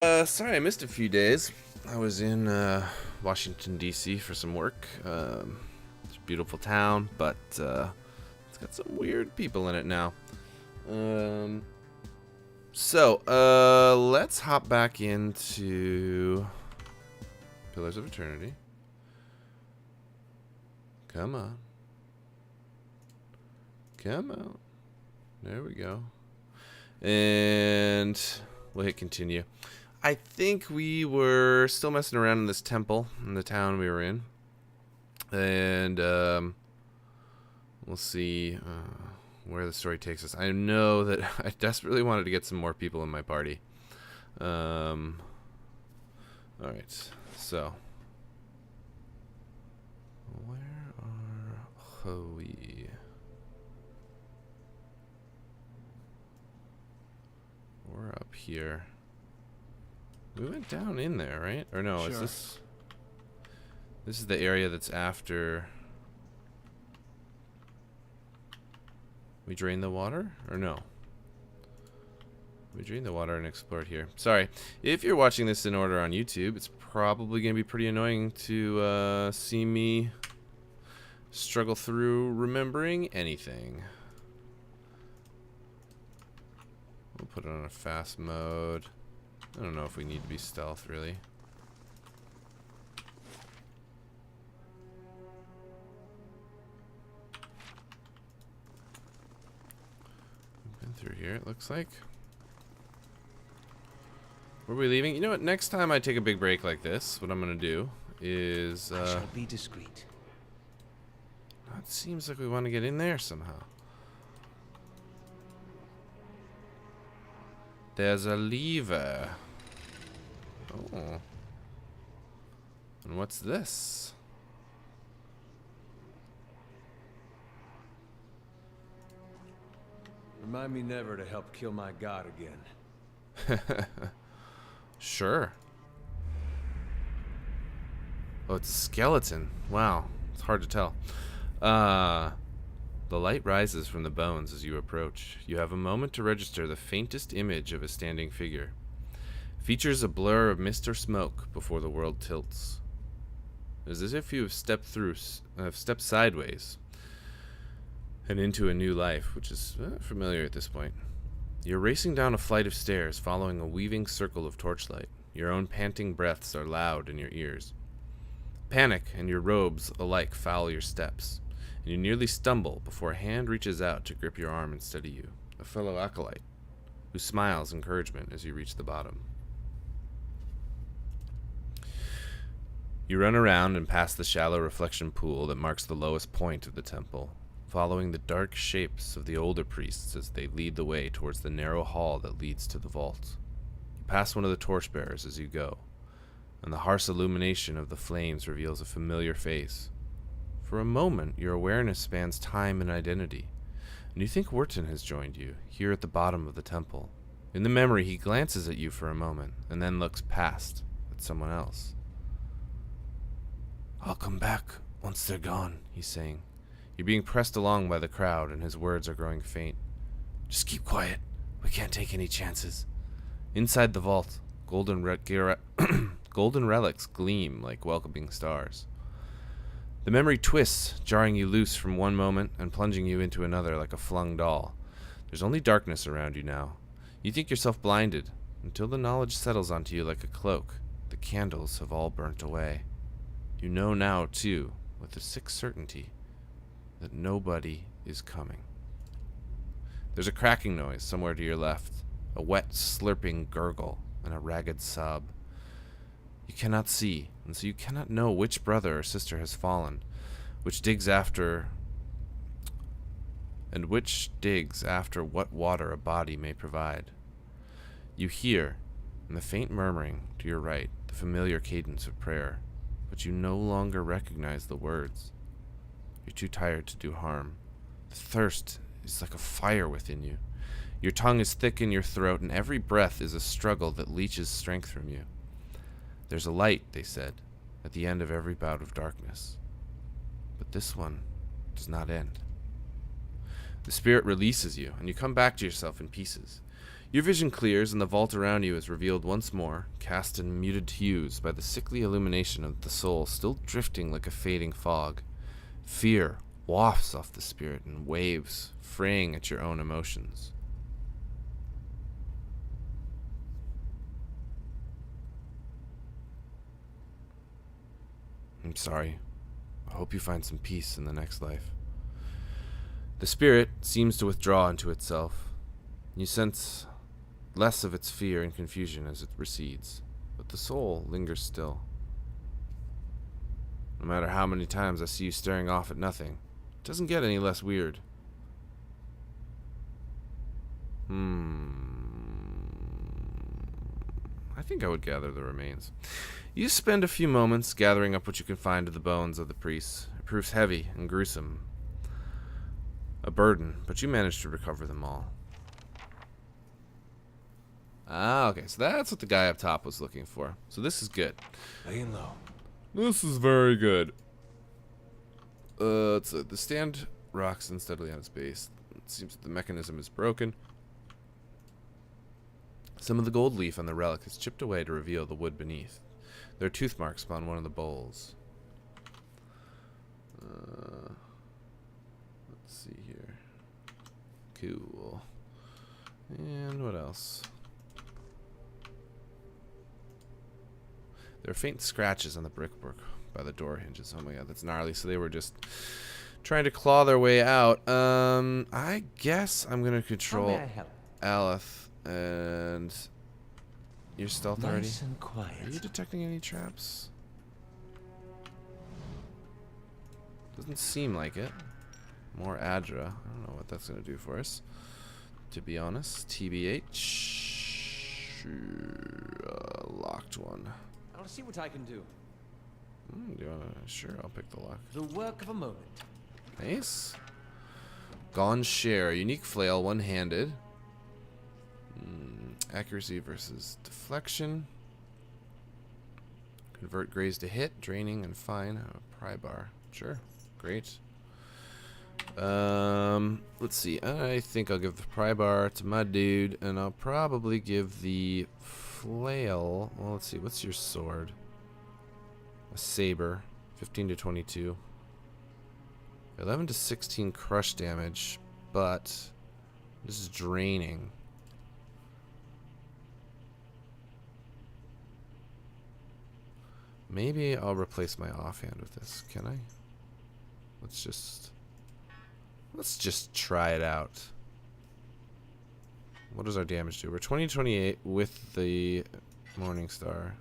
Sorry I missed a few days. I was in Washington D.C. for some work. It's a beautiful town, but it's got some weird people in it now. Um, let's hop back into Pillars of Eternity. Come on. Come on. There we go. And we'll hit continue. I think we were still messing around in this temple in the town we were in. And we'll see where the story takes us. I know that I desperately wanted to get some more people in my party. Alright, so. Where are we? We're up here. We went down in there, right? Or no, Sure. is this... This is the area that's after... We drain the water? Or no? We drain the water and explore it here. Sorry. If you're watching this in order on YouTube, it's probably going to be pretty annoying to see me struggle through remembering anything. We'll put it on a fast mode. I don't know if we need to be stealth, really. We've been through here, it looks like. Where are we leaving? You know what? Next time I take a big break like this, what I'm going to do is... I shall be discreet. It seems like we want to get in there somehow. There's a lever. Oh. And what's this? Remind me never to help kill my god again. Sure. Oh, it's a skeleton. Wow. It's hard to tell. The light rises from the bones as you approach. You have a moment to register the faintest image of a standing figure. Features a blur of mist or smoke before the world tilts. It is as if you have stepped sideways and into a new life, which is familiar at this point. You're racing down a flight of stairs, following a weaving circle of torchlight. Your own panting breaths are loud in your ears. Panic and your robes alike foul your steps, and you nearly stumble before a hand reaches out to grip your arm and steady you, a fellow acolyte, who smiles encouragement as you reach the bottom. You run around and past the shallow reflection pool that marks the lowest point of the temple, following the dark shapes of the older priests as they lead the way towards the narrow hall that leads to the vault. You pass one of the torchbearers as you go, and the harsh illumination of the flames reveals a familiar face. For a moment, your awareness spans time and identity, and you think Wharton has joined you, here at the bottom of the temple. In the memory, he glances at you for a moment, and then looks past, at someone else. "I'll come back once they're gone," he's saying. You're being pressed along by the crowd, and his words are growing faint. "Just keep quiet. We can't take any chances." Inside the vault, golden relics gleam like welcoming stars. The memory twists, jarring you loose from one moment and plunging you into another like a flung doll. There's only darkness around you now. You think yourself blinded, until the knowledge settles onto you like a cloak. The candles have all burnt away. You know now, too, with a sick certainty, that nobody is coming. There's a cracking noise somewhere to your left, a wet, slurping gurgle, and a ragged sob. You cannot see, and so you cannot know which brother or sister has fallen, which digs after what water a body may provide. You hear, in the faint murmuring to your right, the familiar cadence of prayer, but you no longer recognize the words. You're too tired to do harm. The thirst is like a fire within you. Your tongue is thick in your throat, and every breath is a struggle that leaches strength from you. There's a light, they said, at the end of every bout of darkness. But this one does not end. The spirit releases you, and you come back to yourself in pieces. Your vision clears, and the vault around you is revealed once more, cast in muted hues by the sickly illumination of the soul still drifting like a fading fog. Fear wafts off the spirit in waves, fraying at your own emotions. I'm sorry. I hope you find some peace in the next life. The spirit seems to withdraw into itself. You sense less of its fear and confusion as it recedes, but the soul lingers still. No matter how many times I see you staring off at nothing, it doesn't get any less weird. I think I would gather the remains. You spend a few moments gathering up what you can find of the bones of the priests. It proves heavy and gruesome. A burden, but you manage to recover them all. Ah, okay, so that's what the guy up top was looking for. So this is good. Laying low. This is very good. The stand rocks unsteadily on its base. It seems that the mechanism is broken. Some of the gold leaf on the relic is chipped away to reveal the wood beneath. There are tooth marks upon one of the bowls. Let's see here. Cool. And what else? There are faint scratches on the brickwork by the door hinges. Oh my god, that's gnarly. So they were just trying to claw their way out. I guess I'm gonna control Aleph and your stealth already. Nice and quiet. Are you detecting any traps? Doesn't seem like it. More Adra. I don't know what that's gonna do for us, to be honest. TBH. Locked one. I'll see what I can do. Do you wanna? Sure, I'll pick the lock. The work of a moment. Nice. Gone share. Unique flail, one-handed. Accuracy versus deflection. Convert graze to hit, draining and fine. Pry bar. Sure. Great. Let's see. I think I'll give the pry bar to my dude, and I'll probably give the flail. Well, let's see. What's your sword? A saber. 15 to 22. 11 to 16 crush damage, but this is draining. Maybe I'll replace my offhand with this. Can I? Let's just try it out. What does our damage do? We're 20-28 with the Morning Star.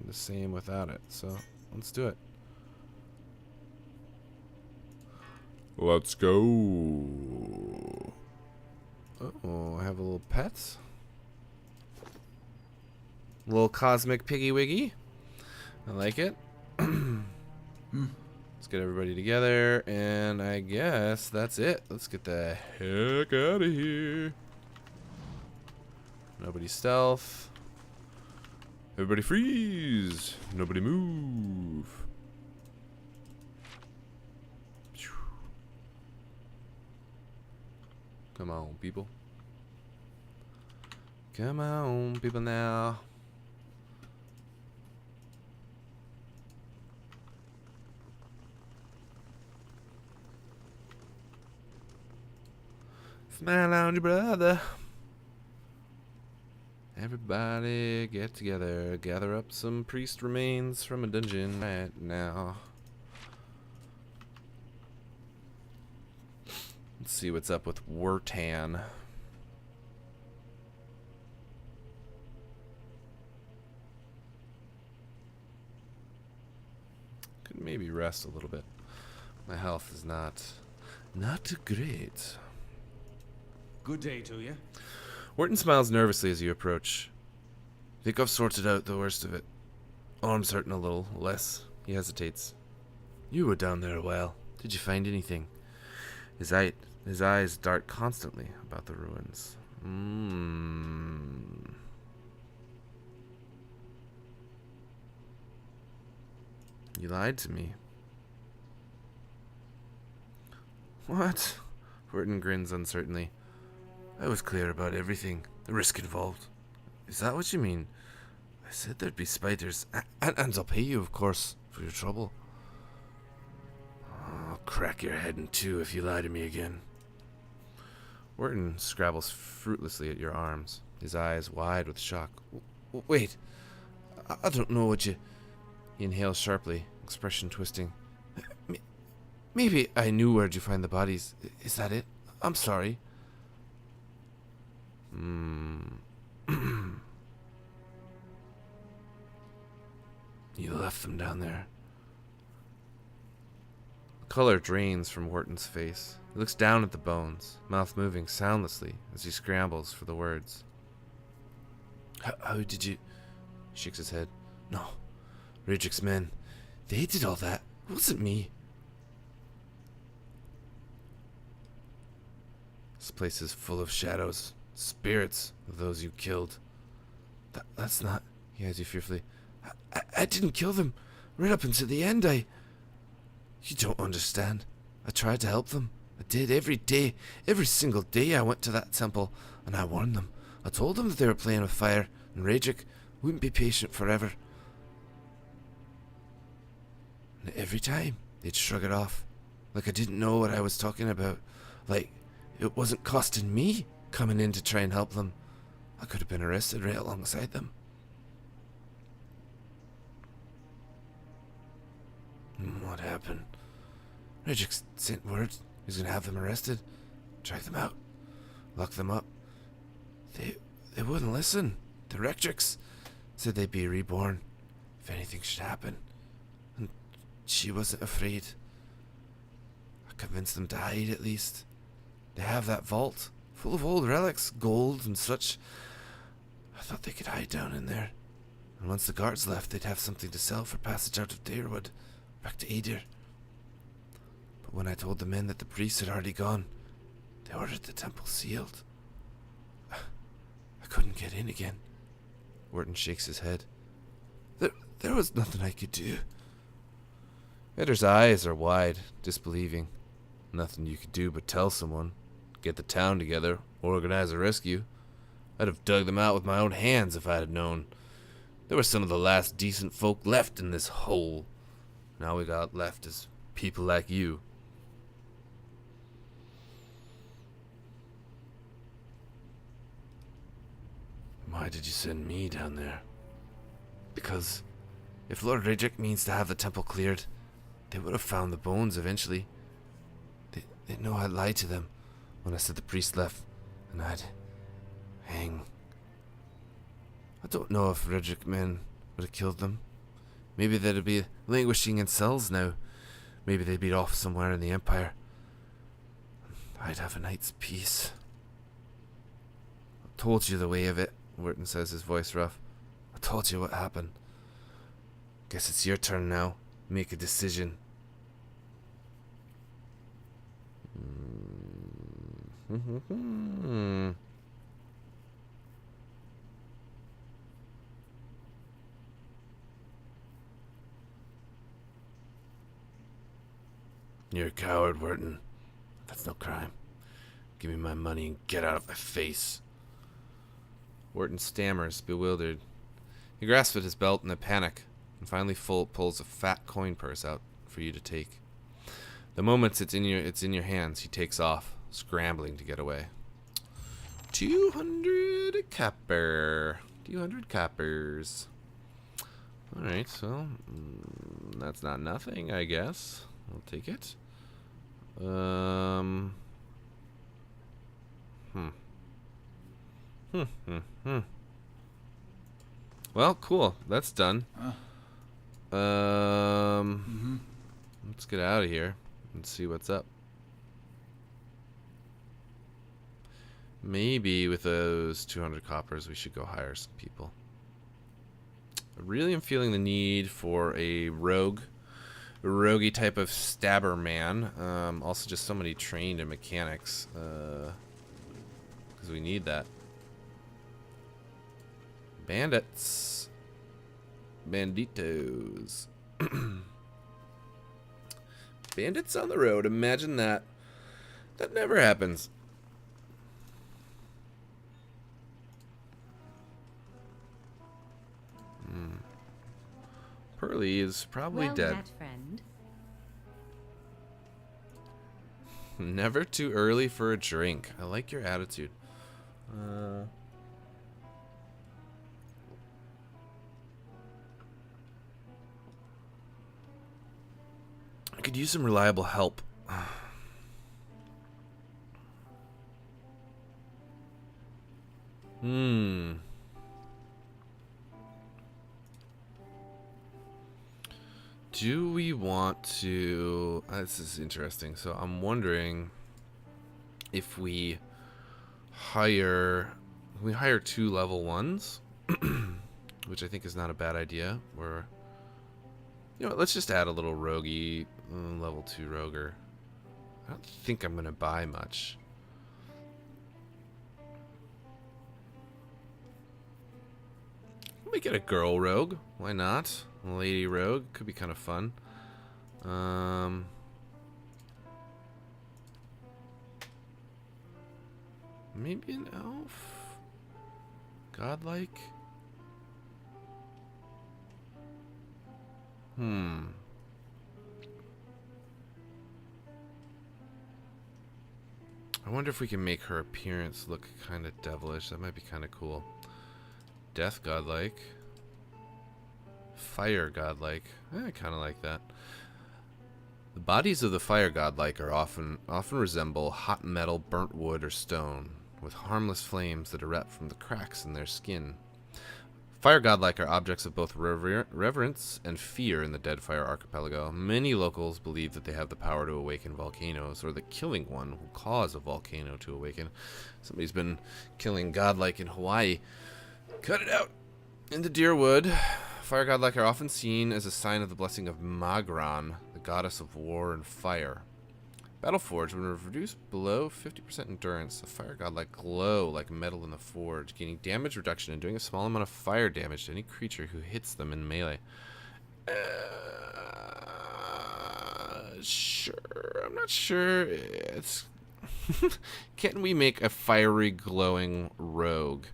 The same without it. So let's do it. Let's go. Oh, I have a little pet. Little cosmic piggy wiggy. I like it. Let's get everybody together, and I guess that's it. Let's get the heck out of here. Nobody stealth. Everybody freeze. Nobody move. Come on, people. Come on, people now. Smile on your brother. Everybody get together. Gather up some priest remains from a dungeon right now. Let's see what's up with Wertan. Could maybe rest a little bit. My health is not great. Good day to you. Wharton smiles nervously as you approach. Think I've sorted out the worst of it. Oh, I'm certain a little less. He hesitates. You were down there a while. Did you find anything? His eyes dart constantly about the ruins. You lied to me. What? Wharton grins uncertainly. I was clear about everything. The risk involved. Is that what you mean? I said there'd be spiders. And I'll pay you, of course, for your trouble. I'll crack your head in two if you lie to me again. Wharton scrabbles fruitlessly at your arms, his eyes wide with shock. Wait. I don't know what you... He inhales sharply, expression twisting. Maybe I knew where'd you find the bodies. Is that it? I'm sorry. You left them down there. Color drains from Wharton's face. He looks down at the bones, mouth moving soundlessly as he scrambles for the words. How did you... He shakes his head. No. Raedric's men. They did all that. It wasn't me. This place is full of shadows. Spirits of those you killed. That's not... He eyes you fearfully. I didn't kill them. Right up until the end, You don't understand. I tried to help them. I did every day. Every single day I went to that temple, and I warned them. I told them that they were playing with fire, and Raedric wouldn't be patient forever. And every time, they'd shrug it off. Like I didn't know what I was talking about. Like it wasn't costing me coming in to try and help them. I could have been arrested right alongside them. What happened? Raedric sent word he was going to have them arrested, drag them out, lock them up. They wouldn't listen. The Rectrix said they'd be reborn if anything should happen. And she wasn't afraid. I convinced them to hide at least. They have that vault full of old relics, gold and such. I thought they could hide down in there. And once the guards left, they'd have something to sell for passage out of Dyrwood, back to Aedir. But when I told the men that the priests had already gone, they ordered the temple sealed. I couldn't get in again. Wharton shakes his head. There was nothing I could do. Eddar's eyes are wide, disbelieving. Nothing you could do but tell someone, get the town together, organize a rescue. I'd have dug them out with my own hands if I had known. They were some of the last decent folk left in this hole. Now we got left is people like you. Why did you send me down there? Because if Lord Raedric means to have the temple cleared, they would have found the bones eventually. They know I'd lied to them when I said the priest left, and I'd hang. I don't know if Raedric men would have killed them. Maybe they'd be languishing in cells now. Maybe they'd be off somewhere in the Empire. I'd have a night's peace. I told you the way of it, Wharton says, his voice rough. I told you what happened. Guess it's your turn now. Make a decision. You're a coward, Wharton. That's no crime. Give me my money and get out of my face. Wharton stammers, bewildered. He grasps at his belt in a panic and finally pulls a fat coin purse out for you to take. The moment it's in your hands, he takes off, scrambling to get away. 200 copper. 200 coppers. Alright, so that's not nothing, I guess. I'll take it. Well, cool. That's done. Let's get out of here and see what's up. Maybe with those 200 coppers, we should go hire some people. I really am feeling the need for a roguey type of stabber man. Also just somebody trained in mechanics, because we need that. Bandits. Banditos. Bandits on the road. Imagine that. That never happens. Pearly is probably Well dead. met, friend. Never too early for a drink. I like your attitude. I could use some reliable help. Do we want to... this is interesting. So I'm wondering if we hire... We hire 2 level 1s, which I think is not a bad idea. Or, you know what, let's just add a little roguey, level 2 roguer. I don't think I'm going to buy much. We get a girl rogue. Why not? A lady rogue. Could be kind of fun. Maybe an elf? Godlike? I wonder if we can make her appearance look kind of devilish. That might be kind of cool. Death godlike. Fire godlike. I kind of like that. The bodies of the fire godlike are often resemble hot metal, burnt wood, or stone, with harmless flames that erupt from the cracks in their skin. Fire godlike are objects of both reverence and fear in the Deadfire archipelago. Many locals believe that they have the power to awaken volcanoes, or that killing one will cause a volcano to awaken. Somebody's been killing godlike in Hawaii. Cut it out! In the Deerwood, fire godlike are often seen as a sign of the blessing of Magran, the goddess of war and fire. Battleforge, when reduced below 50% endurance, the fire godlike glow like metal in the forge, gaining damage reduction and doing a small amount of fire damage to any creature who hits them in melee. Sure. I'm not sure. It's can we make a fiery glowing rogue?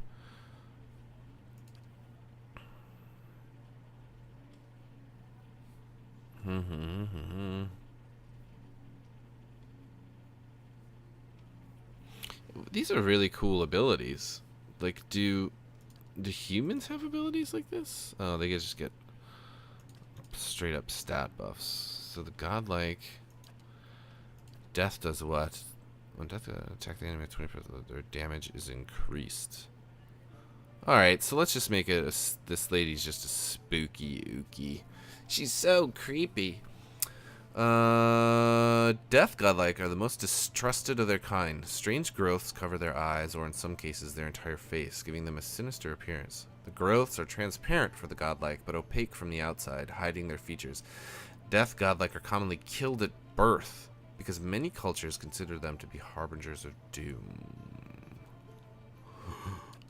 These are really cool abilities. Like, do humans have abilities like this? Oh, they just get straight up stat buffs. So the godlike death does what? When death attack the enemy, 20%, their damage is increased. All right, so let's just make it. This lady's just a spooky ookie. She's so creepy. Death godlike are the most distrusted of their kind. Strange growths cover their eyes, or in some cases their entire face, giving them a sinister appearance. The growths are transparent for the godlike, but opaque from the outside, hiding their features. Death godlike are commonly killed at birth, because many cultures consider them to be harbingers of doom.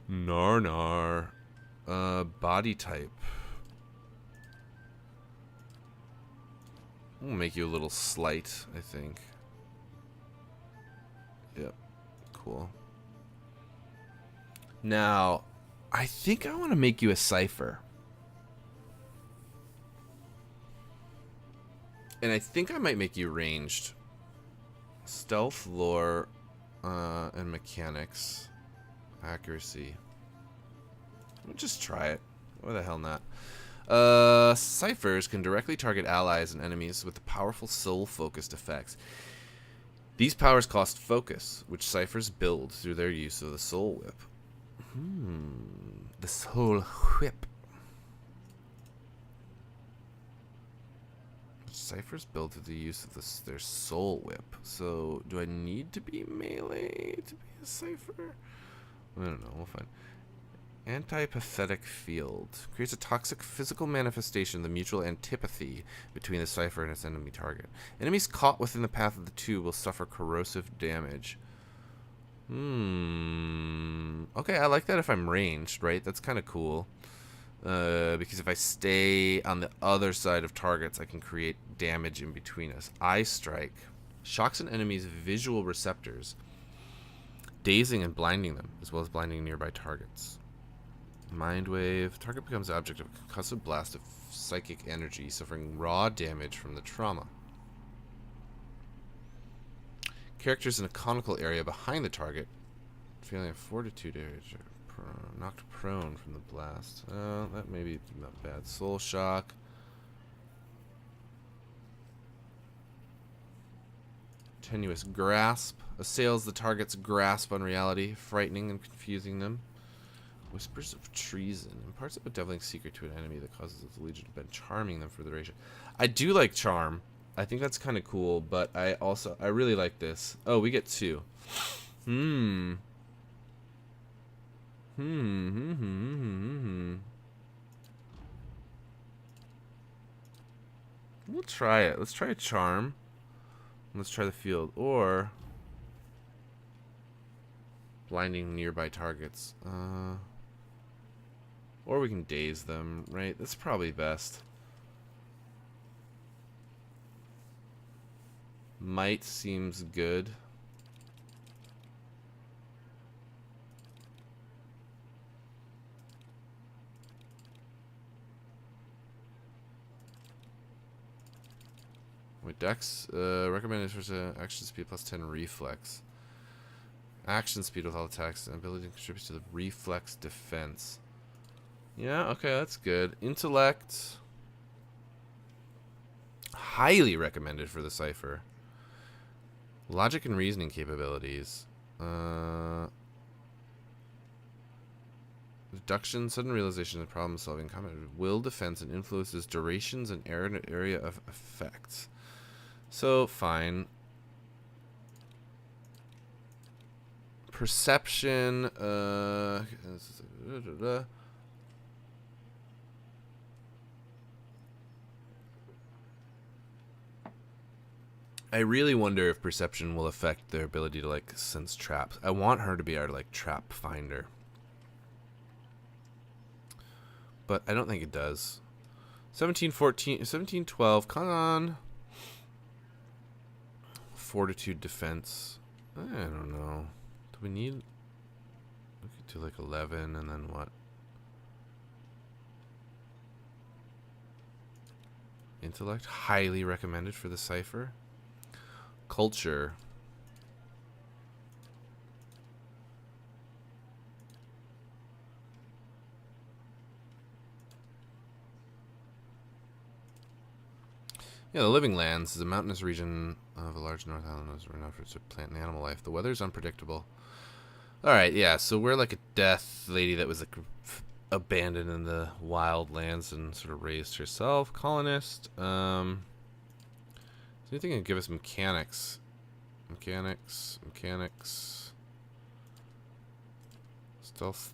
Narnar. Body type. We'll make you a little slight, I think. Yep. Cool. Now, I think I want to make you a cipher. And I think I might make you ranged. Stealth, lore, and mechanics. Accuracy. We'll just try it. Why the hell not? Ciphers can directly target allies and enemies with powerful soul-focused effects. These powers cost focus, which ciphers build through their use of the soul whip. The soul whip. Ciphers build through the use of their soul whip. So, do I need to be melee to be a cipher? I don't know. We'll find. Antipathetic field. Creates a toxic physical manifestation of the mutual antipathy between the cipher and its enemy target. Enemies caught within the path of the two will suffer corrosive damage. Okay, I like that if I'm ranged, right? That's kind of cool. Because if I stay on the other side of targets, I can create damage in between us. Eye strike. Shocks an enemy's visual receptors, dazing and blinding them, as well as blinding nearby targets. Mind wave. Target becomes object of a concussive blast of psychic energy, suffering raw damage from the trauma. Characters in a conical area behind the target, feeling a fortitude damage, knocked prone from the blast. That may be not bad. Soul shock. Tenuous grasp. Assails the target's grasp on reality, frightening and confusing them. Whispers of treason. Imparts a bedeviling secret to an enemy that causes its legion to bend, charming them for the duration. I do like charm. I think that's kind of cool, but I really like this. Oh, we get 2. We'll try it. Let's try charm. Let's try the field. Or blinding nearby targets. Or we can daze them, right? That's probably best. Might seems good. With Dex, recommended for action speed plus 10 reflex. Action speed with all attacks and ability contributes to the reflex defense. Yeah, okay, that's good. Intellect. Highly recommended for the Cypher. Logic and reasoning capabilities. Deduction, sudden realization of problem solving, combat, will, defense, and influences durations and area of effects. So, fine. Perception, I really wonder if perception will affect their ability to, like, sense traps. I want her to be our, like, trap finder. But I don't think it does. 17, 14, 17, 12, come on. Fortitude, defense. I don't know. Do we need... We could do, like, 11, and then what? Intellect, highly recommended for the Cypher. Culture. Yeah, the Living Lands is a mountainous region of a large North Island that is renowned for its plant and animal life. The weather is unpredictable. Alright, yeah, so we're like a death lady that was like abandoned in the wild lands and sort of raised herself. Colonist. Is there anything that can give us mechanics? Mechanics. Stealth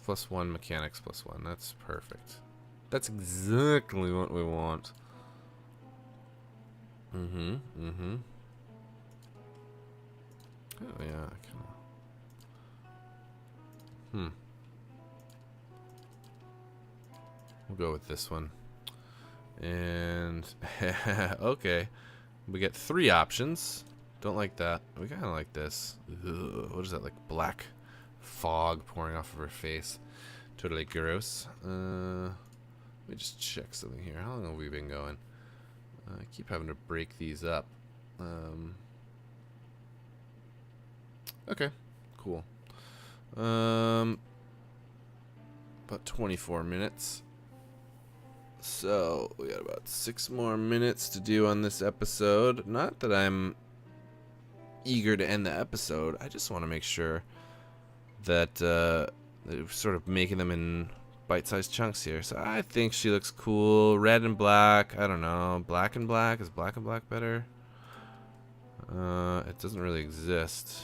plus 1, mechanics plus 1. That's perfect. That's exactly what we want. Oh yeah, I kinda. We'll go with this one. And okay. We get 3 options. Don't like that. We kind of like this. Ugh, what is that, like black fog pouring off of her face? Totally gross. Let me just check something here. How long have we been going? I keep having to break these up. Okay, cool. About 24 minutes. So, we got about 6 more minutes to do on this episode. Not that I'm eager to end the episode. I just want to make sure that they're sort of making them in bite-sized chunks here. So I think she looks cool. Red and black. I don't know. Black and black. Is black and black better? It doesn't really exist.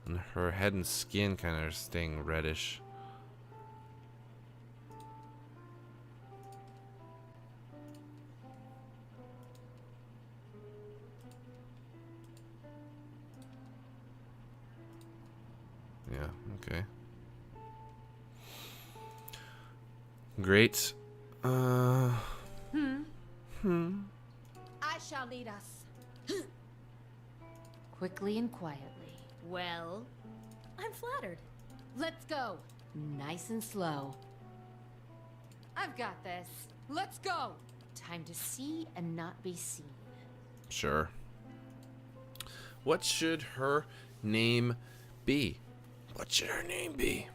And her head and skin kind of are staying reddish. Yeah, okay. Great. I shall lead us. Quickly and quietly. Well, I'm flattered. Let's go. Nice and slow. I've got this. Let's go. Time to see and not be seen. Sure. What should her name be? What should her name be?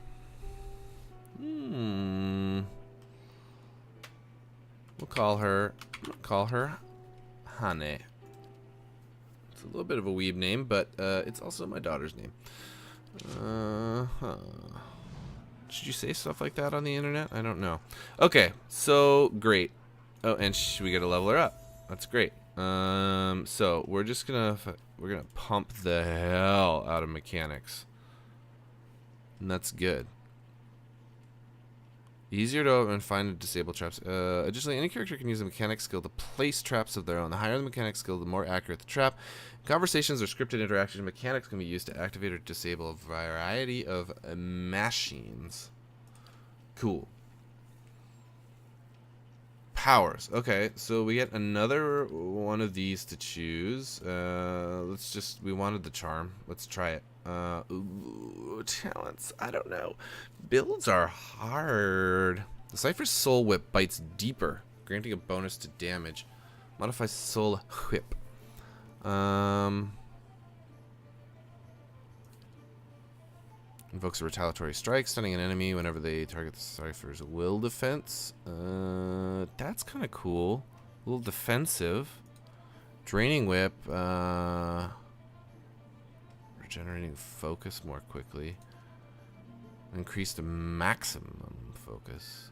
We'll call her Hane. It's a little bit of a weeb name, but it's also my daughter's name. Should you say stuff like that on the internet? I don't know. Okay, so great. Oh, and we got to level her up. That's great. So we're just gonna pump the hell out of mechanics, and that's good. Easier to open and find and disable traps. Additionally, any character can use a mechanic skill to place traps of their own. The higher the mechanic skill, the more accurate the trap. Conversations or scripted interactions, mechanics can be used to activate or disable a variety of machines. Cool. Powers. Okay, so we get another one of these to choose. We wanted the charm. Let's try it. Ooh, talents. I don't know. Builds are hard. The Cypher's Soul Whip bites deeper, granting a bonus to damage. Modifies Soul Whip. Invokes a retaliatory strike, stunning an enemy whenever they target the Cypher's will defense. That's kind of cool. A little defensive. Draining Whip. Regenerating focus more quickly. Increase the maximum focus.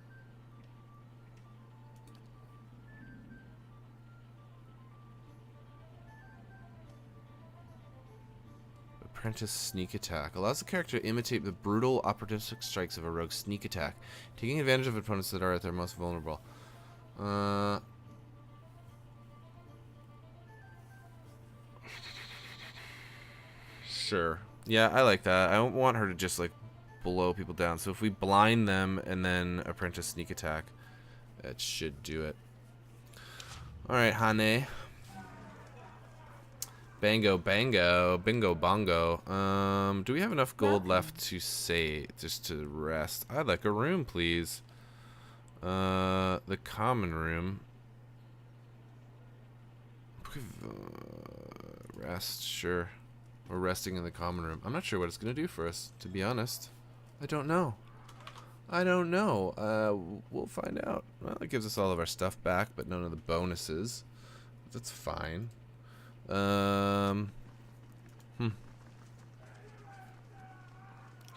Apprentice Sneak Attack. Allows the character to imitate the brutal opportunistic strikes of a rogue sneak attack, taking advantage of opponents that are at their most vulnerable. Sure. Yeah, I like that. I don't want her to just, like, blow people down. So if we blind them and then Apprentice Sneak Attack, that should do it. Alright, Hane. Bango, bango, bingo, bongo. Do we have enough gold left to say, just to rest? I'd like a room, please. The common room. Rest, sure. We're resting in the common room. I'm not sure what it's going to do for us, to be honest. I don't know. I don't know. We'll find out. Well, it gives us all of our stuff back, but none of the bonuses. That's fine.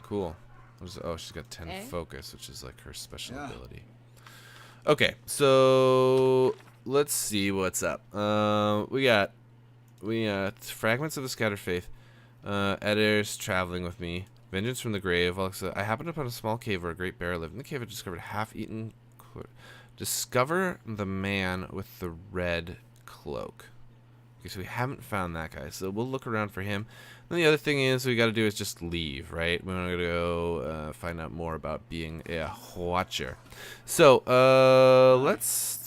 Cool. Oh, she's got 10 focus, which is like her special ability. Okay, so let's see what's up. We got Fragments of the Scattered Faith. Editors traveling with me. Vengeance from the Grave. I happened upon a small cave where a great bear lived. In the cave, I discovered half-eaten. Discover the man with the red cloak. Okay, so we haven't found that guy, so we'll look around for him. And the other thing is we got to do is just leave, right? We want to go find out more about being a watcher. So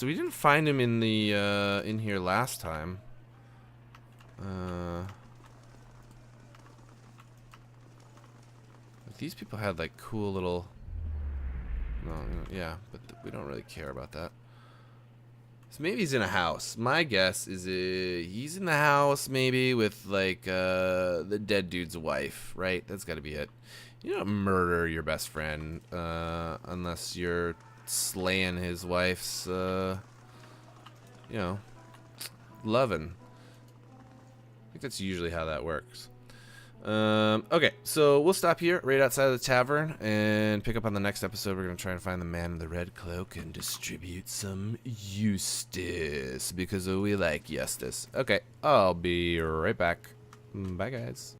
we didn't find him in the in here last time. These people had like cool little. No, yeah, but we don't really care about that. So maybe he's in a house. My guess is he's in the house maybe with like the dead dude's wife, right? That's got to be it. You don't murder your best friend unless you're slaying his wife's, loving. I think that's usually how that works. Okay, so we'll stop here right outside of the tavern and pick up on the next episode. We're going to try and find the man in the red cloak and distribute some Eustace because we like Eustace. Okay, I'll be right back. Bye, guys.